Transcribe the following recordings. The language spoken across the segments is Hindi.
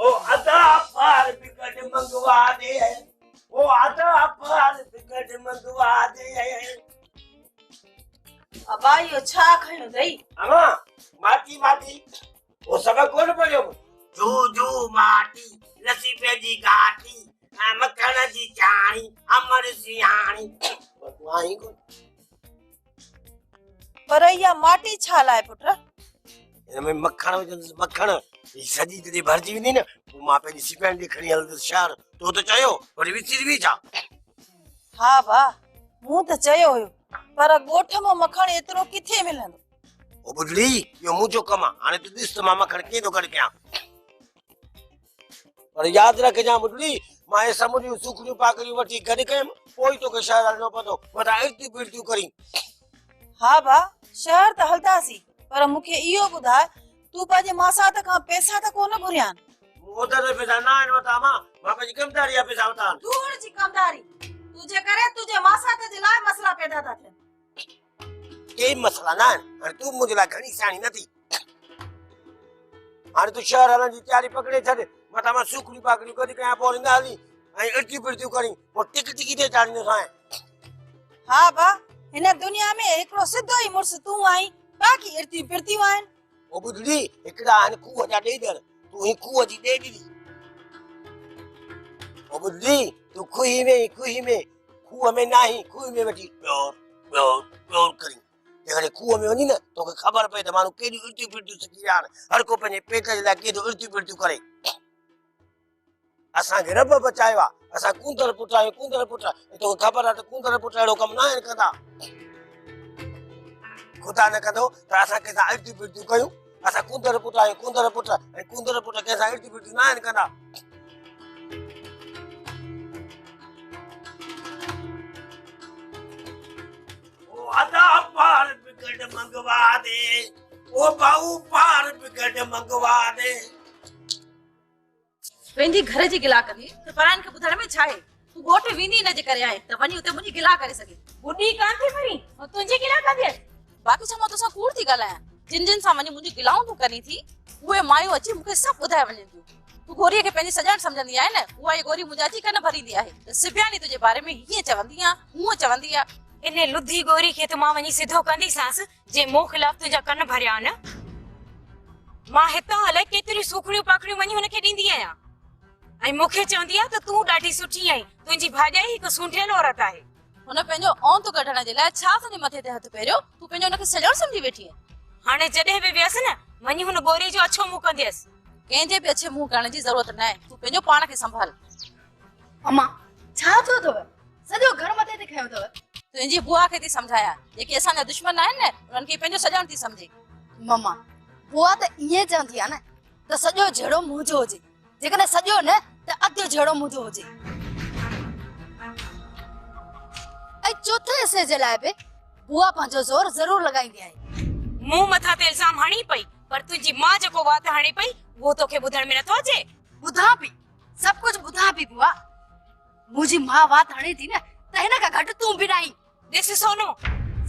ओ आधा पार बिकट मंगवा दे, ओ आधा पार बिकट मंगवा दे। अबा यो छा खयो दई अमा माटी माटी वो सब कौन पढ़ियो? जू जू माटी लसी पे जी गाटी मक्खन जी चाणी अमर सियाणी वही को पर या माटी छा लाए पुत्र? इनमें मक्खन ये सजी तेरी भरजी नहीं ना मां पे दी सिपेंड खणी हल शहर तो चयो और विचिर भी छा। हां बा मु त चयो हो पर गोठ में मखण एतरो किथे मिलंदो? ओ बुढ़ड़ी यो मुझो कमा हाने तू दिस तो मामा खण के दो कर क्या पर याद रख जा बुढ़ड़ी माए समुरी सुखड़ी पाकड़ी वठी गड के कोई तो के शहर न पतो वटा इर्ती पिर्ती करी। हां बा शहर त हलदासी पर मुखे इयो बुधा तू पाजे मासात का पैसा त कोन घुरियान? मोदर पैसा ना न वटा मां पे कमदारी या पैसा वटा दूर जी कमदारी तुझे करे तुझे मासात जे लाए मसला पैदा था थे के मसला ना और तू मुझे ला घणी साणी नथी हाने तू शहर हलन जी तैयारी पकड़े छड वटा मा सुखड़ी पाकड़ी करी कया पोरिंदा हली आई इर्ती पिर्ती करी वो टिकट की दे चाणी साए। हां बा इन दुनिया में एकड़ो सिद्धो ही मुर्स तू आई बाकी इर्ती पिर्ती वाइन। ओ बुढ़ड़ी एकड़ा आन कुआ जा दे दर तू ही कुआ जी दे दी। ओ बुढ़ड़ी तू कुही में कुआ में नहीं कुई में बैठी प्योर करी जेकरे कुआ में वनी ना तो के खबर पे त मानु केडी उल्टी पिल्टी सकी यार हर को पने पेट ला के तो उल्टी पिल्टी करे। असा के रब बचाएवा असा कुंदर पुटा तो खबर आ तो कुंदर पुटा एड़ो कम ना कदा खुदा न कदो त असा के सा उल्टी पिल्टी कयू असा कुंदर पुटा के सा उल्टी पिल्टी ना कदा। आधा पार बिकट मंगवा दे ओ बाऊ पार बिकट मंगवा दे। वेंदी घर जी गिला करी तो परान के बुधड़ में छाए तू गोठ विनी न जे करे आए त वनी उते मुजी गिला करे सके बुडी कान थे मरी और तुझे गिला कर दे बाकी छमा तो सा कूड़ थी गलाया जिन जिन सा वनी मुजी गिलाऊं तू करी थी उए मायो अच्छी मुके सब बुधाए वने तू गोरी के पेनी सजान समझंदी आए न उआ ये गोरी मुजाजी कन भरी दिया है सिबियानी तुझे बारे में ये चवंदिया हूं चवंदिया इने लुधी गोरी के तो मां वनी सिधो कंदी सास जे मो खिलाफ तुजा कन भरिया न मां हिता हले केतरी सुखड़ी पाखड़ी वनी हुन के दींदी आया आई मुखे चवंदी आ त तू डाठी सुठी आई तुजी भाजाई एक सुंठेल औरत आहे हुन पेंजो औं तो कढण जे लाए छा सने मथे ते हथ पेरियो तू पेंजो नके सजण समझी बैठी है। हाने जडे बे व्यस न वनी हुन गोरी जो अच्छो मुंह कंदेस केंजे पे अच्छे मुंह करण जी जरूरत न है तू पेंजो पाण के संभाल। अम्मा छा थो तो सजो घर मथे ते खयो तो तुझी बुआ के थी समझाया जेके असा ना दुश्मन आए न उनन के पेंजो सजण थी समझे। मम्मा बुआ त इए चंदी आ न त सजो झड़ो मुंजो होजे जेकने सजो न त अधो झड़ो मुंजो होजे ऐ चौथे हिस्से जे लाए बे बुआ पंजो जोर जरूर लगाईंदी आहे। मुंह मथा ते इल्जाम हणी पई पर तुजी मां जको बात हणी पई वो तोखे बुधण में नथो अचे। बुधा भी सब कुछ बुधा भी बुआ मुजी मां बात हणी थी न त हिन का घट तू भी नहीं दिस सोनो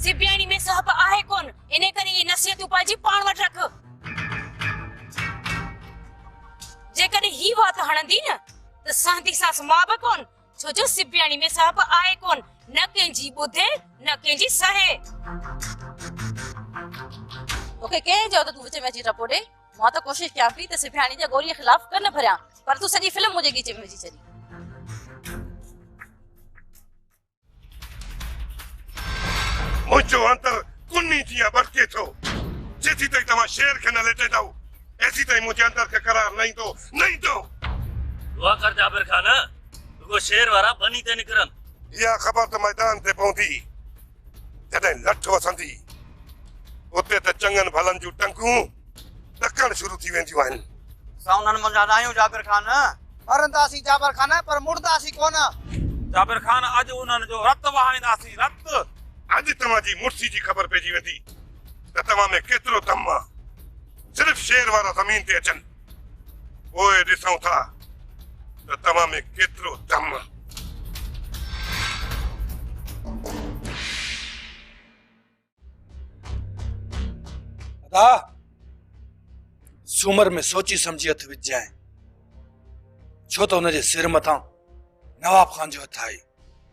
सिबियानी में साहब आहे कोन इने करे ये नसीहत उपाजी पाण वट रख जे करे ही बात हणंदी न त सांती सास मां बे कोन छो जो सिबियानी में साहब आहे कोन न केंजी बुधे न केंजी सहे ओके के जो तो तू विच में अची टपोडे मां तो कोशिश क्या पई त सिबियानी जे गोरी खिलाफ कर न भरिया पर तू सजी फिल्म मुझे गीचे में विची चली। मुझो अंतर कुन्नी थिया बरके थो जेसी तई तमा शेर के न लेटे दाऊ ऐसी तई मुझे अंतर के करार नहीं तो दुआ कर जाबिर खान वो शेर वारा बनी ते निकरन या खबर तो मैदान ते पहुंची जडे लठ वसंदी उते त चंगन भलन जू टंकू डकण शुरू थी वेंदियूं आहिनि। साउनन मुंजा नायो जाबिर खान मरंदासी जाबिर खान पर मुर्दासी कोन जाबिर खान आज उन्हन जो रत वहाईंदासी रत आज तमाजी मुर्सी जी खबर पेजी वेंदी त तमा में केतिरो दम आ सिर्फ शेर वारा जमीन ते अचन ओए ॾिसूं था त तमा में केतिरो दम आ। अदा सुमर में सोची समझी हथ विझ जाए छो तो हुनजे सिर मथां नवाब खान जो हथ आहे।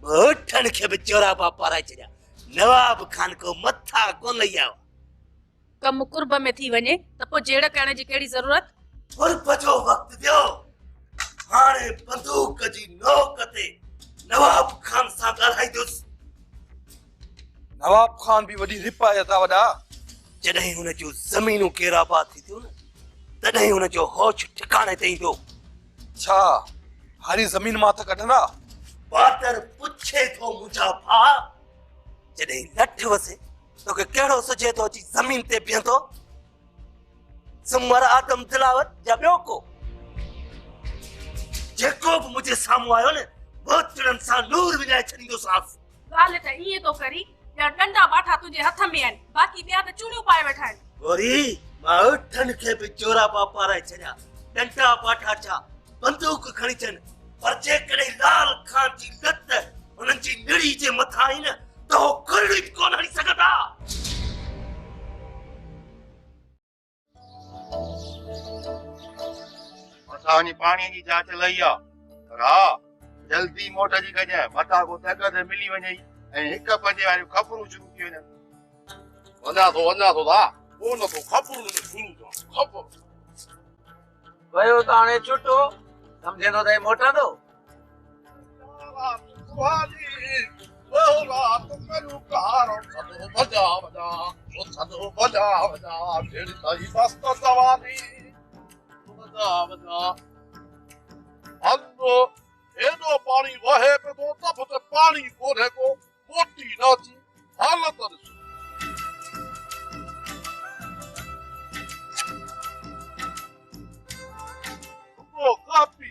ॿोठनि खे बि चोरापा पाराए छॾिया। नवाब खान को मथा कोन लही आयो। कम कुर्ब में थी वञे त पोइ जेड़ करण जी कहिड़ी ज़रूरत? कुर्ब जो वक़्तु ॾियो। हाणे बंदूक जी नोक ते नवाब खान सां ॻाल्हाईंदुसि। नवाब खान भी वॾी रिप आहे था वॾा। जॾहिं हुन जूं ज़मीनूं केराबा थी थियूं न, तॾहिं हुन जो होश ठिकाणे ते ईंदो। छा हारी ज़मीन मां त कढंदा? पातर पुछे थो मुंहिंजा भाउ, जॾहिं लठ वसे तोखे कहिड़ो सुझे थो अची ज़मीन ते बीहंदो? सुमर आदम दिलावत या ॿियो को? जेको बि मुंहिंजे साम्हूं आयो न, बोतड़नि सां नूर विञाए छॾींदोसांसि। ॻाल्हि त ईअं तो करी या डंडा बाठा तुंहिंजे हथ में आहिनि, बाक़ी ॿिया त चूड़ियूं पाए वेठा आहिनि। वरी मां उठनि खे बि चोरापा पाराए छॾिया। डंडा बाठा छा बंदूक खणी अचनि, पर जेकॾहिं लाल खान जी लत हुननि जी निड़ी जे मथां आई न, त हो कुरड़ी बि कोन हणी सघंदा। असांजी पाणीअ जी जांच लही आहे, पर हा जल्दी मोट जी कजांइ, मथां को तकद मिली वञे ऐं हिक पंजे वारियूं ख़बरूं शुरू थी वञनि। वञा थो दा को न को ख़बरूं शुरू थियूं। ख़बर वयो त हाणे छुटो सम्झंदो त मोटंदो। एॾो पाणी वहे पियो त बि पाणी कोन्हे को मोटी न थी हालत ॾिसो। कापी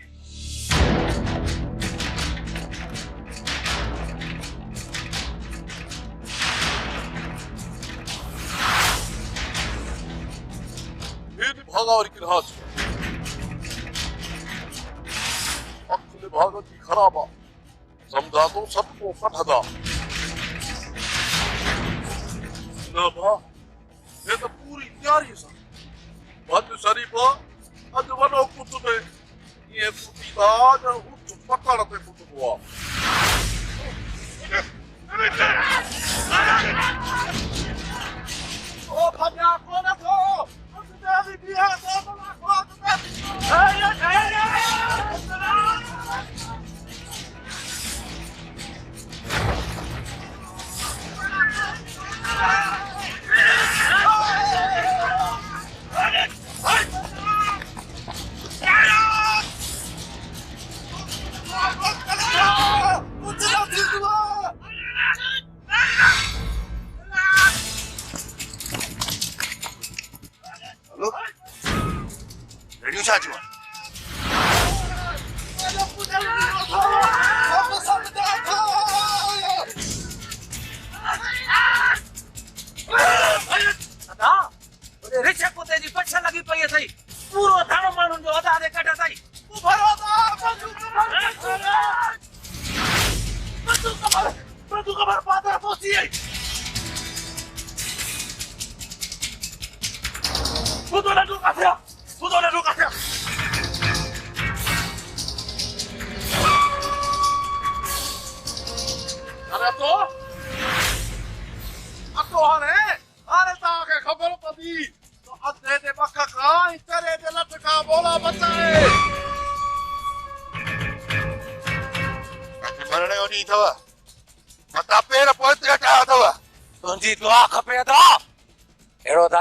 भागावरी की राज अक्ल भागत की खराबा समझा तो सबको कठदा न भा ये तो पूरी तैयारी सा बद शरीफा अज वनो कुतबे ये कुटी दा न उठ पकड़ पे कुतबवा ओ भजा को न को उसने भी है तो को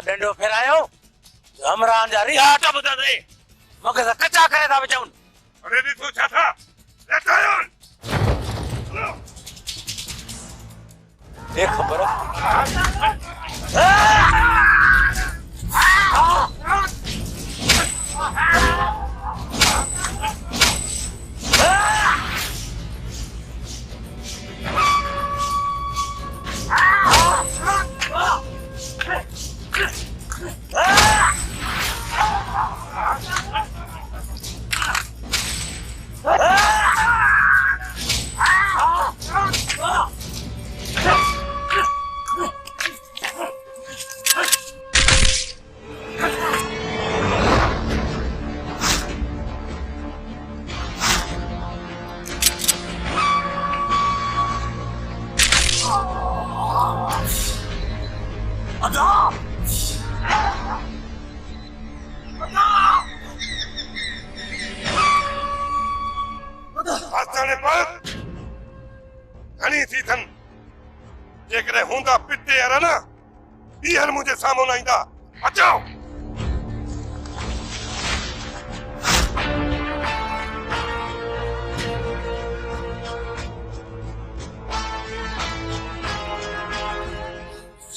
डंडो फेरायो हमरान जा रिहाट बुधा दे मगे सा कचा करे दा बचाउन। अरे ॾिसो छा था लटायो देख खबर मसाने पर घणी थी थन जेकरे हुंदा पिते यार ना ईहर मुझे सामो न ईंदा अचो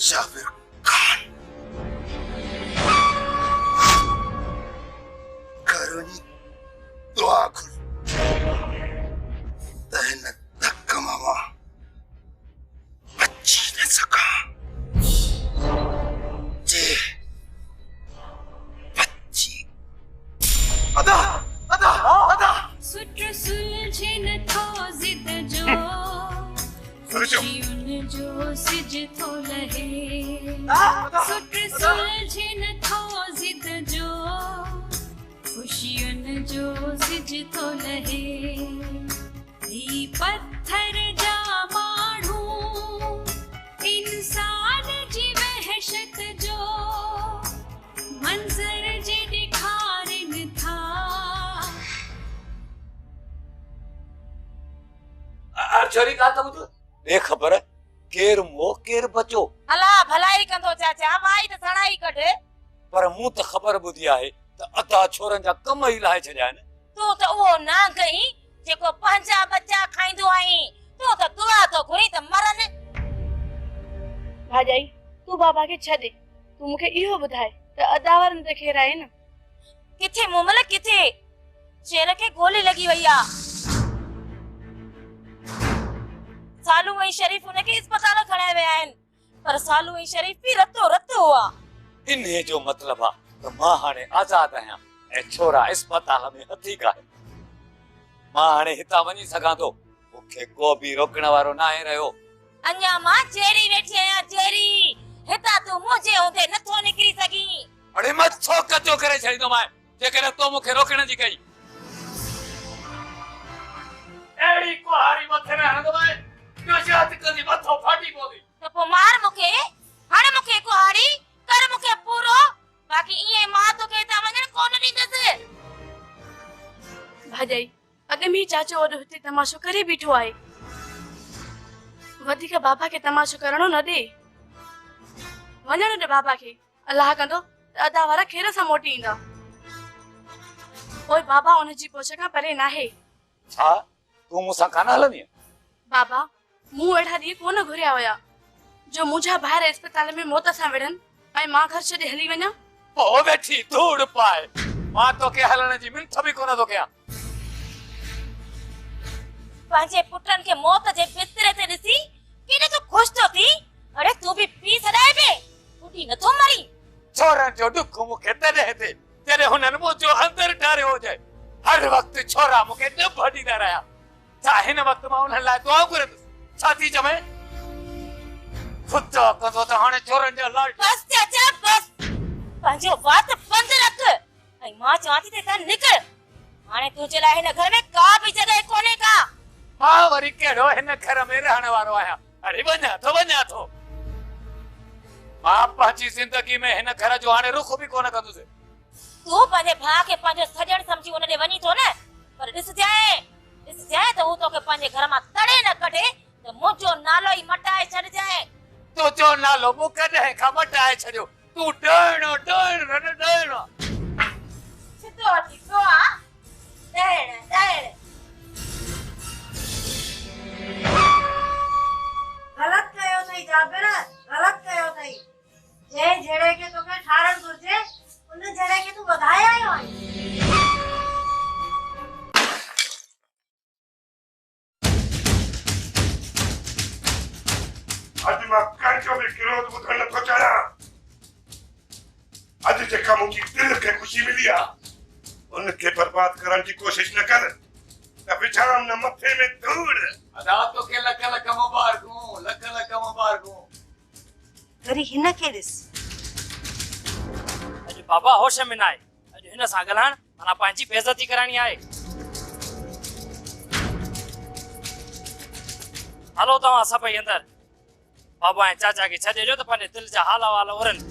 जाबिर खान करोनी दुआ कर तहन तक मामा बच्ची न सका जे बच्ची अदा अदा अदा सुट सुलझे न थो जिद जो खुशियुन जो सिज थो लहे सुट सुलझे न थो जिद जो खुशियुन जो सिज थो लहे ही पत्थर जा माण्हू इंसान जी वहशत जो मंज़र जे ॾेखारिन था छोरी का तो मुझे बेखबर केर मो केर बचो अला भलाई कंदो चाचा भाई त सणाई कढ पर मु त खबर बुधी आहे त अता छोरन जा कम ही लाए छड्या आहिनि तू त उहो ना कहीं जेको पंहिंजा बच्चा खाईंदो आई तू त दुआ तो घुरी त मरन भाॼाई तू बाबा खे छॾे तू मूंखे इहो ॿुधाए त अदावरनि ते खेर आहे न किथे मुमल किथे शेर खे गोली लगी वई आ सालू ऐं शरीफ उनखे अस्पताल खणाए विया आहिनि पर सालू ऐं शरीफ बि रतो रतो हुआ इन्हे जो मतलब आ त मां हाणे आजाद आहियां ऐं छोरा अस्पताल में हथीक आहे मां हाणे हितां वञी सघां थो मूंखे को बि रोकण वारो न आहे रहियो अञा मां जेरी वेठी आहियां जेरी हितां तू मुंहिंजे हूंदे नथो निकिरी सघी अड़े मां छो कचो करे छॾींदो मां जेकॾहिं तो मूंखे रोकण जी कई अहिड़ी कुहाड़ी मथे में हणंदो मां योशियात कंदी मथो फाटी पवंदी त पोइ मार मूंखे हाणे मूंखे कुहाड़ी कर मूंखे पूरो बाक़ी ईअं मां तोखे हितां वञण कोन ॾींदसि भाॼाई अॻे में चाचो वॾो हिते तमाशो करे बीठो आहे वधीक बाबा खे तमाशो करणो न ॾे वञण ॾे बाबा खे अलाह कंदो त अदा वारा खेर सां मोटी ईंदा पोइ बाबा उनजी पोछ खां परे नाहे छा तूं मूंसां कान हलंदी बाबा मूं अहिड़ा ॾींहं कोन घुरिया हुया जो मुंहिंजा ॿाहिरि अस्पताल में मौत सां विढ़नि ऐं मां घर छॾे हली वञा पोइ वेठी धूड़ पाए मां तोखे हलण जी मिंथ बि कोन थो कयां पंहिंजे पुटनि खे मौत जे बिस्तरे ते ॾिसी केॾो तूं ख़ुशि थो थी अड़े तूं बि पी सदाए पे ॿुधी नथो मरी छोरनि जो ॾुख मूंखे तॾहिं हिते जॾहिं हुननि मुंहिंजो अंदरि ठारियो हुजे हर वक़्तु छोरा मूंखे ॾुभ ॾींदा रहिया छा हिन वक़्तु मां उन्हनि लाइ दुआ घुरंदुसि छा थी चवे खुदा कंदो त हाणे छोरनि जो लाल बस चाचा बस पंहिंजो वात बंदि रख ऐं मां चवां थी त हितां निकिर हाणे तुंहिंजे लाइ हिन घर में का बि जॻह कोन्हे का मां वरी कहिड़ो हिन घर में रहण वारो आहियां अरे वञा थो मां पंहिंजी ज़िंदगी में हिन घर जो हाणे रुख बि कोन कंदुसि तूं पंहिंजे भाउ खे पंहिंजो सॼण सम्झी हुन ॾे वञी थो न पर ॾिसजांइ त हू तोखे पंहिंजे घर मां तड़े न कढे त मुंहिंजो नालो ई मटाए छॾजांइ तुंहिंजो नालो मूं कॾहिं खां मटाए छॾियो तूं ॾहणो सिधो अची थो आहे ॾहण गलत कयो अथई जाबिर गलत कयो अथई जंहिं जहिड़े खे तोखे ठारण घुरिजे उन जहिड़े खे तूं वधाए आयो आहीं अॼु मां कंहिंजो बि किरोध ॿुधण नथो चाहियां अॼु जेका मुंहिंजी दिलि खे ख़ुशी मिली आहे उनखे बर्बाद करण जी कोशिश न कर त विछाम न मथे में धूड़ अदा तोखे लख लख मुबारकूं वरी हिन खे ॾिस अॼु बाबा होश में न आहे अॼु हिन सां ॻाल्हाइण माना पंहिंजी बेइज़ती कराइणी आहे हलो तव्हां सभई अंदरि बाबा ऐं चाचा खे छॾे ॾियो त पंहिंजे दिलि जा हाल वाल उरनि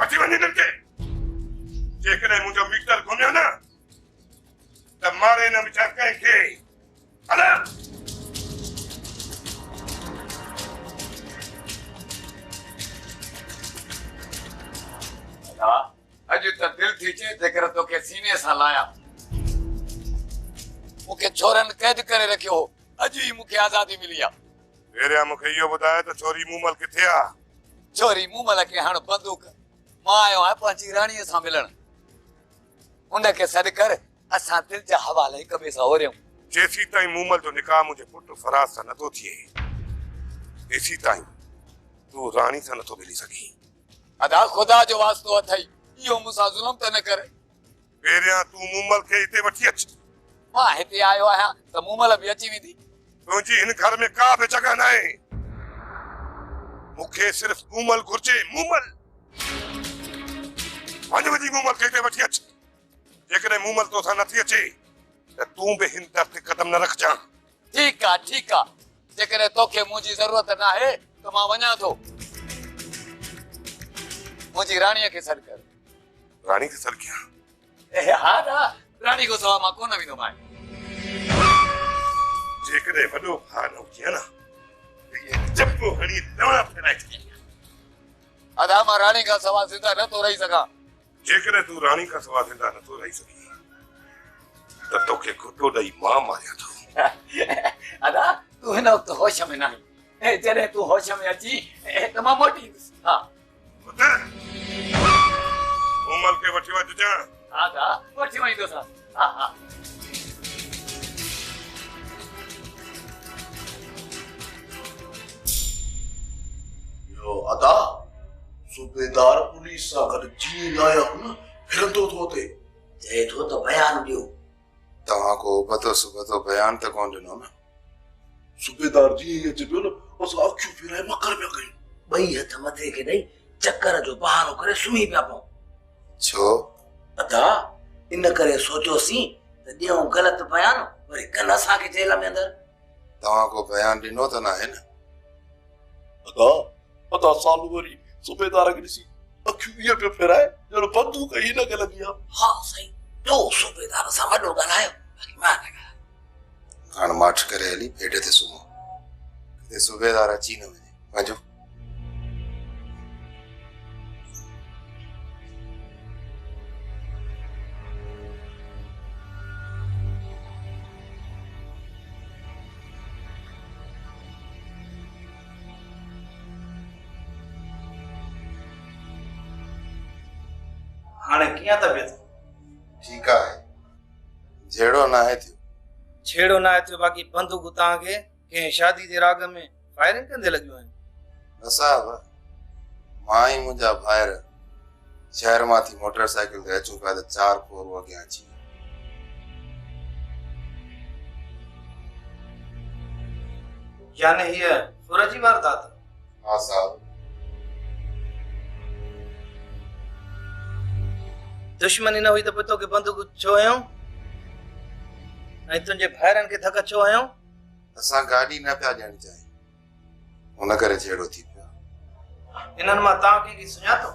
अची वञे हिननि खे जेकॾहिं मुंहिंजो मीटर घुमियो न त न वीचार कंहिंखे। हल अॼु त दिलि थी चए जेकर तोखे सीने सां लाया। मूंखे छोरनि कैद करे रखियो, अॼु ई मूंखे आज़ादी मिली आहे। पहिरियां मूंखे इहो ॿुधाए त छोरी मूमल किथे आहे? छोरी मूमल खे हाणे बंदूक, मां आयो आहियां पंहिंजी राणीअ सां मिलण। उनखे सॾु कर, असां दिलि जा हवाला हिक ॿिए सां ओरियूं। जेसी ताईं मूमल जो निकाह मुंहिंजे पुट फराज सां नथो थिए, तेसी ताईं तूं राणी सां नथो मिली सघीं। अदा खुदा जो वास्तो अथई, इहो मूंसां ज़ुल्म त न कर। पहिरियां तूं मूमल खे हिते वठी अच। मां हिते आयो आहियां त मूमल बि अची वेंदी। तुंहिंजी हिन घर में का बि जॻह न आहे। मूंखे सिर्फ़ मूमल घुर्जे, मूमल। वञी मूमल खे हिते वठी अच। जेकॾहिं मूमल तोसां नथी अचे त तूं बि हिन दर ते कदम न रखजांइ। ठीकु आहे, ठीकु आहे। जेकॾहिं तोखे मुंहिंजी ज़रूरत न आहे त मां वञां थो। मुंहिंजी राणीअ खे सॾु कर। राणी खे सॾु कयां? हा ना, राणी को सवा मां कोन वेंदोमांइ। जेकॾहिं वॾो भाउ न हुजे न त इहे चपो हणी दवा फैलाए छॾे। अदा मां राणी खां सवा ज़िंदा नथो रही सघां। जेकॾहिं तूं राणी खां सवा ज़िंदा नथो रही सघीं त तोखे घुटो ॾेई मां मारियां थो। अदा तूं हिन वक़्तु होश में न आहीं। जॾहिं तूं होश में अची त मां मोटी ईंदुसि। हा मूमल खे वठी वञजांइ। हा दा वठी वञींदुसि। हा हा अदा सूबेदार पुलिस सां गॾु जीअं लाया न फिरंदो थो अचे। चए थो त बयान ॾियो। तव्हां को पतो सुबतो बयान त कोन ॾिनो न। सूबेदार जीअं ई अची पियो न असां अखियूं फिराए मकर पिया कयूं। ॿई हथ मथे खे ॾेई चक्कर जो बहानो करे सुम्ही पिया पऊं। छो? अदा इन करे सोचियोसीं त ॾियूं ग़लति बयान वरी कन असांखे जेल में अंदरि। तव्हां को बयान ॾिनो त न आहे न? अदा अदा सालू वरी सूबेदार खे ॾिसी अखियूं ईअं पियो फिराए ॼण बंदूक ई न लॻी आहे। हा साईं, जो सूबेदार सां वॾो ॻाल्हायो बाक़ी मां न ॻाल्हायो। हाणे माठ करे हली पेट ते सुम्हो, किथे सूबेदार अची न वञे। वञो। हाणे कीअं तबियत? ठीकु आहे, जहिड़ो न आहे थियो। छेड़ो न आहे थियो, बाक़ी बंदूक तव्हांखे कंहिं शादी जे राग में फायरिंग कंदे लॻियूं आहिनि। असां मां ई मुंहिंजा ॿाहिर शहर मां थी मोटरसाइकिल ते अचूं पिया त 4 पोर अॻियां अची। यानी हीअ फुर जी वारदात? हा साहब। दुश्मनी न हुई त पोइ तोखे बंदूक छो हयूं ऐं तुंहिंजे भाइरनि खे धक छो हयूं? असां गाॾी न पिया ॾियणु चाहियूं, हुन करे छेड़ो थी पियो। इन्हनि मां तव्हां कंहिंखे सुञातो?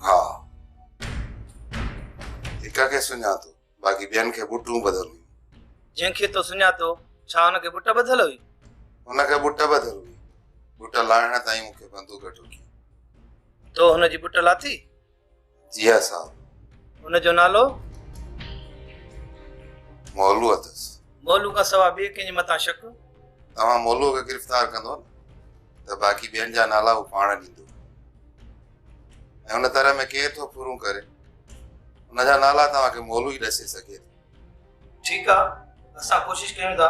हा, हिक खे सुञातो, बाक़ी ॿियनि खे बुटूं बदल हुई। जंहिंखे तो सुञातो छा हुनखे बुट बदल हुई? हुनखे बुट बदल हुई। बुट लाहिण ताईं मूंखे बंदूक ठोकी। तो हुनजी बुट लाथी? जी हा साहब। हुनजो नालो? मौलू अथसि। मौलू खां सवाइ ॿिए कंहिंजे मथां शक? तव्हां मौलू खे गिरफ़्तार कंदो न त बाक़ी ॿियनि जा नाला हू पाण ॾींदो। ऐं हुन तरह में केरु थो पूरो करे, हुनजा नाला तव्हांखे मौलू ई ॾसे सघे थो। ठीकु आहे, असां कोशिशि कयूं था।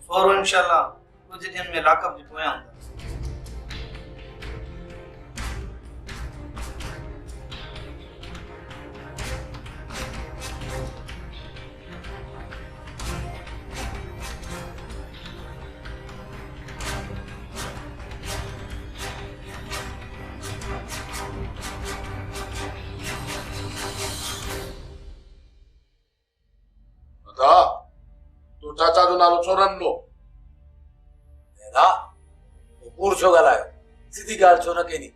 फौरन इंशाअल्लाह कुझु ॾींहंनि में लाकअप जे पोयां हूंदा। तो चाचा जो नालो छो रखलो? हा कूड़ छो ॻाल्हायो? सिधी ॻाल्हि छो न कई?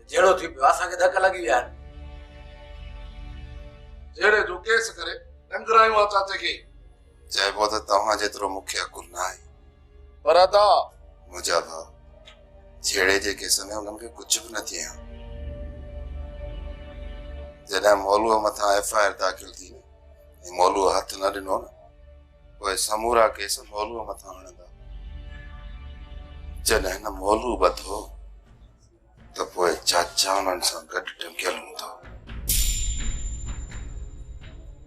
जहिड़ो थी पियो असांखे धक लॻी विया आहिनि। जहिड़े जो केस करे डंगरायूं आहे चाचे खे। चइबो त तव्हां जेतिरो मूंखे अकुल न आहे पर दा मुंहिंजा भाउ छेड़े जे केस में उन्हनि खे कुझु बि न थिए जॾहिं मौलूअ मथां FIR दाख़िल थी ऐं मौलूअ हथ न ॾिनो न पोइ समूरा केस मौलूअ मथां हणंदा जॾहिं न मौलू ॿधो त पोइ चाचा उन्हनि सां गॾु टंगियल हूंदो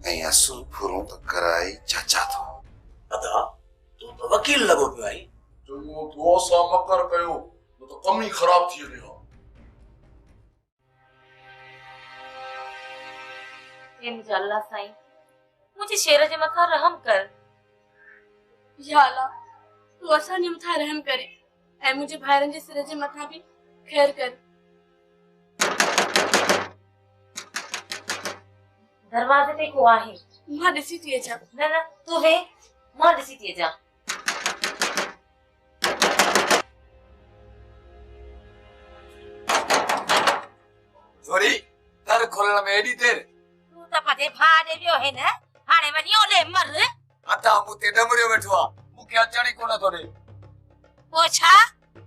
ऐं असुल फुरूं त कराई चाचा थो दादा तू तो वकील लॻो पियो आई चङो तो सां मकर कयो न त कम ई ख़राब थी वञे हा हे मुंहिंजा अल्लाह साईं मुंहिंजे शेर जे मथां रहम कर या अल्लाह तू असांजे मथां रहम करे ऐं मुंहिंजे भाइरनि जे सिर जे मथां बि खैर कर। दरवाजे ते को आहे मां ॾिसी थी अचां। न न तू वे मां ॾिसी थी अचां। छोरी दर खोलण में एडी देर तू त पते भाउ ॾे वियो है न हाणे वञी ओले मर अता मूं ते डमरियो वेठो आ मूंखे अचण ई कोन थो ॾे पोइ छा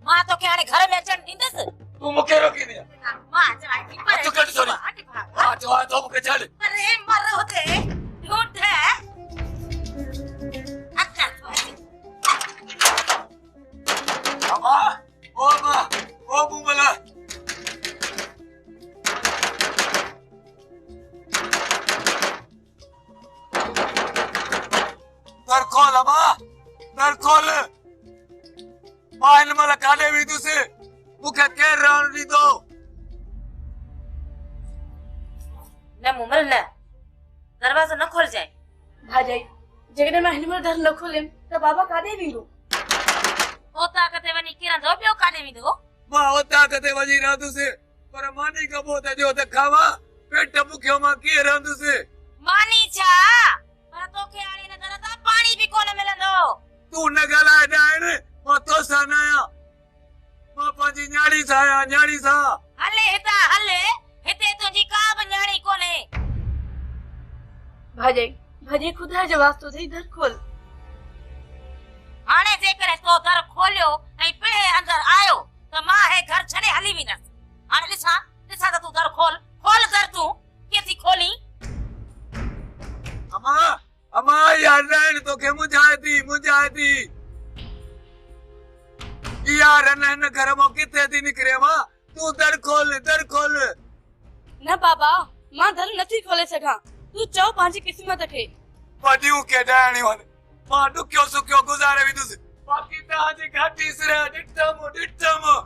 मां तोखे हाणे घर में अचण ॾींदसि तूं मूंखे रोकी दे मां चवां थी पर तूं कट छोरी मां चवां थो मूंखे छॾ अरे मर होते ढूंढ अच्छा अम्मा ओ बुमला दर खोल अम्मा दर खोल मां इन महिल काॾे वेंदुसि मूंखे केरु रहण ॾींदो न मुमल न दरवाज़ो न खोल जाए भाजाई जेकॾहिं मां हिन महिल दर न खोलियमि त बाबा काॾे वेंदो ओता कते वञी किरंदो ॿियो काॾे वेंदो मां ओता कते वञी रहंदुसि पर मानी कबो त जो त खावां पेट बुखियो मां कीअं रहंदुसि मानी छा पर तोखे हाणे न घर तां पाणी बि कोन मिलंदो तू न ॻाल्हाए ॾाहिण मां तोसां न आहियां मां पंहिंजी न्याणी सां आहियां न्याणी सां हले हितां हले हिते तुंहिंजी का बि न्याणी कोन्हे भाजाई खुदा जो वास्तो अथई दर खोल हाणे जेकर तो दर खोलियो ऐं पिणे अंदर आयो त मां हे घर छॾे हली वेंदसि हाणे ॾिसां त तूं दर खोल दर तूं कीअं थी खोली अम्मा यार रहण तोखे मुंझाए थी यार न घर मां किथे थी निकिरे मां तू दर खोल न बाबा मां दर नथी खोले सघां तू चओ पंहिंजी क़िस्मत खे वॾियूं के ॾाहिणियूं आहिनि मां ॾुखियो सुखियो गुज़ारे वेंदुसि बाक़ी तव्हांजी घाटी सिर ॾिठमि